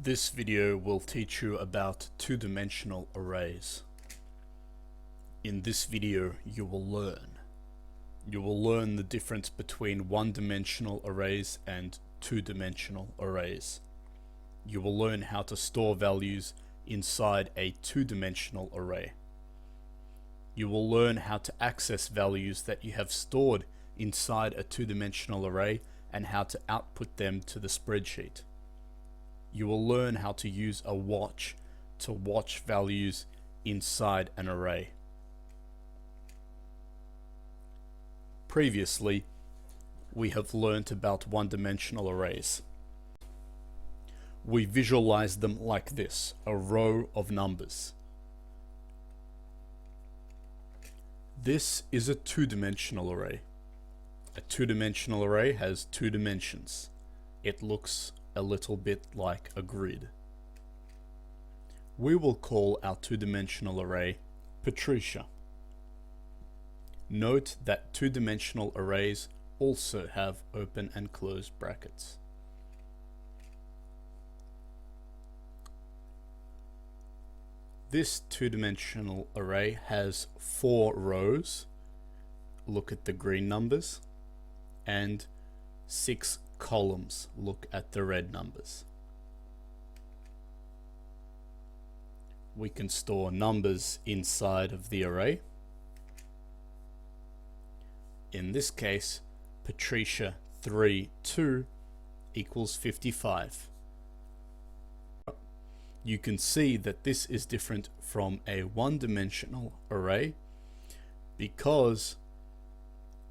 This video will teach you about two-dimensional arrays. In this video, you will learn the difference between one-dimensional arrays and two-dimensional arrays. You will learn how to store values inside a two-dimensional array. You will learn how to access values that you have stored inside a two-dimensional array and how to output them to the spreadsheet. You will learn how to use a watch to watch values inside an array. Previously, we have learned about one-dimensional arrays. We visualize them like this, a row of numbers. This is a two-dimensional array. A two-dimensional array has two dimensions. It looks a little bit like a grid. We will call our two-dimensional array Patricia. Note that two-dimensional arrays also have open and closed brackets. This two-dimensional array has 4 rows. Look at the green numbers, and 6 columns. Look at the red numbers. We can store numbers inside of the array. In this case, Patricia 32 equals 55. You can see that this is different from a one-dimensional array because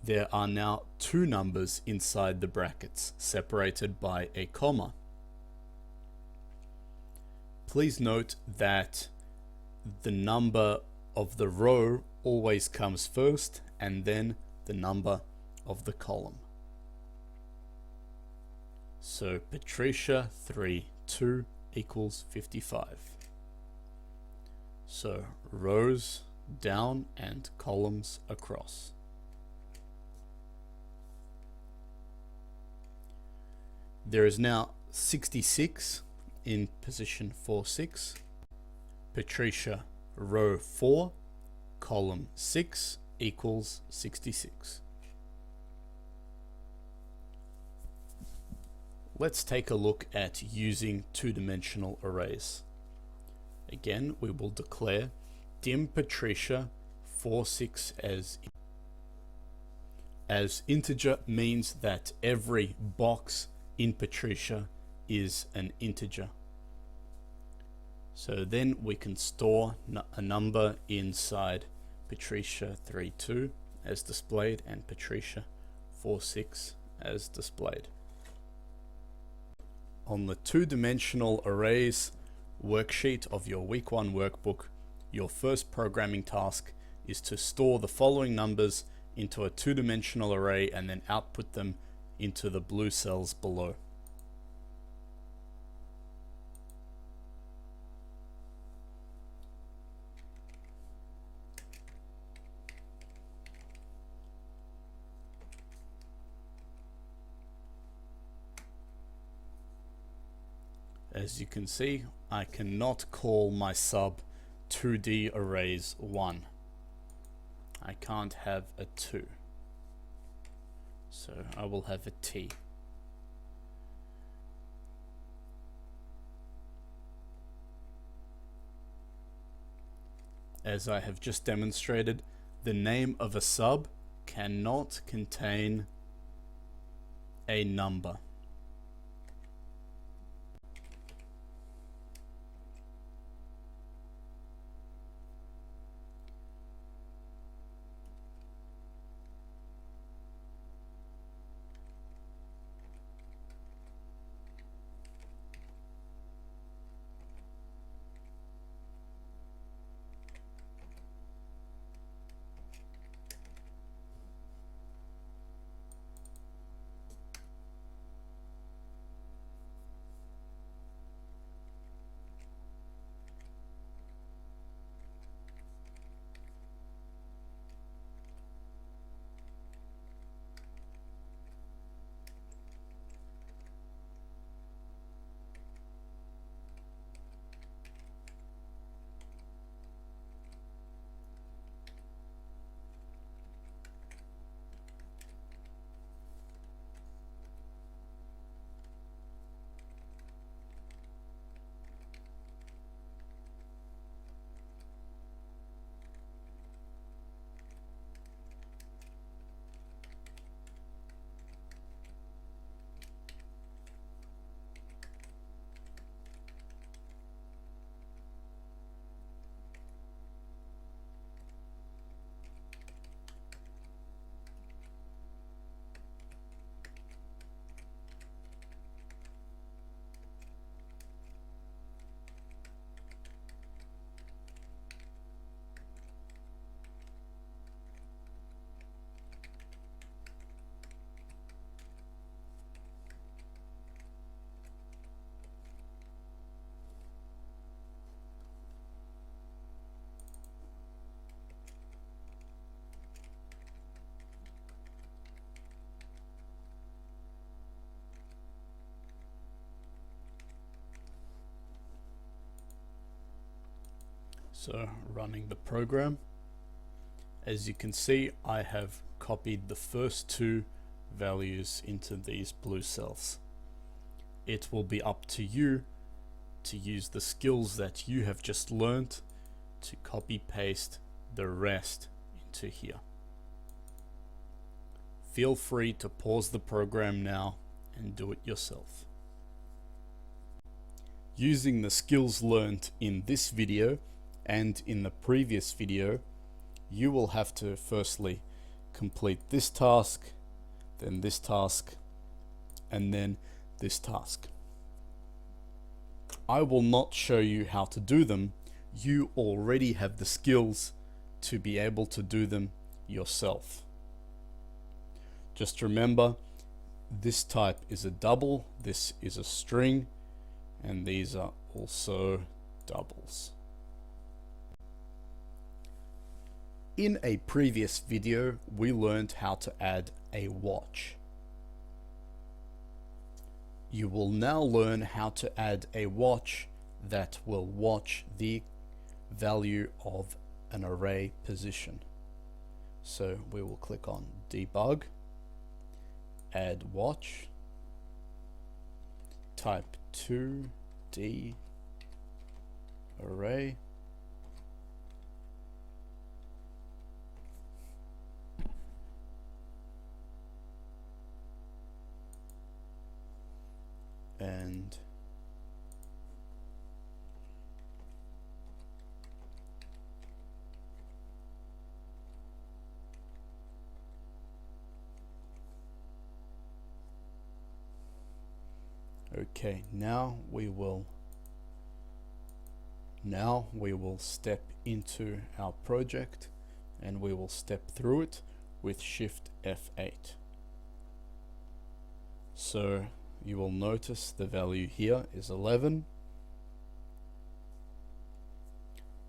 there are now 2 numbers inside the brackets, separated by a comma. Please note that the number of the row always comes first, and then the number of the column. So Patricia 32 equals 55. So rows down and columns across. There is now 66 in position 4-6. Patricia row 4 column 6 equals 66. Let's take a look at using two-dimensional arrays. Again, we will declare dim Patricia 46 as integer means that every box in Patricia is an integer. So then we can store a number inside Patricia 32 as displayed and Patricia 46 as displayed. On the two-dimensional arrays worksheet of your week 1 workbook, your first programming task is to store the following numbers into a two-dimensional array and then output them into the blue cells below. As you can see, I cannot call my sub 2D arrays 1. I can't have a 2. So I will have a T. As I have just demonstrated, the name of a sub cannot contain a number. So running the program, as you can see, I have copied the first two values into these blue cells. It will be up to you to use the skills that you have just learned to copy paste the rest into here. Feel free to pause the program now and do it yourself. Using the skills learned in this video and in the previous video, you will have to firstly complete this task, then this task, and then this task. I will not show you how to do them. You already have the skills to be able to do them yourself. Just remember, this type is a double, this is a string, and these are also doubles. In a previous video, we learned how to add a watch. You will now learn how to add a watch that will watch the value of an array position. So we will click on debug, add watch, type 2D array, and okay, now we will step into our project and we will step through it with Shift F8. So you will notice the value here is 11.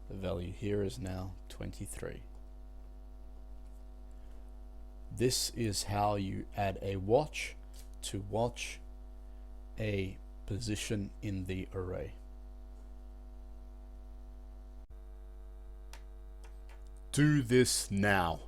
The value here is now 23. This is how you add a watch to watch a position in the array. Do this now.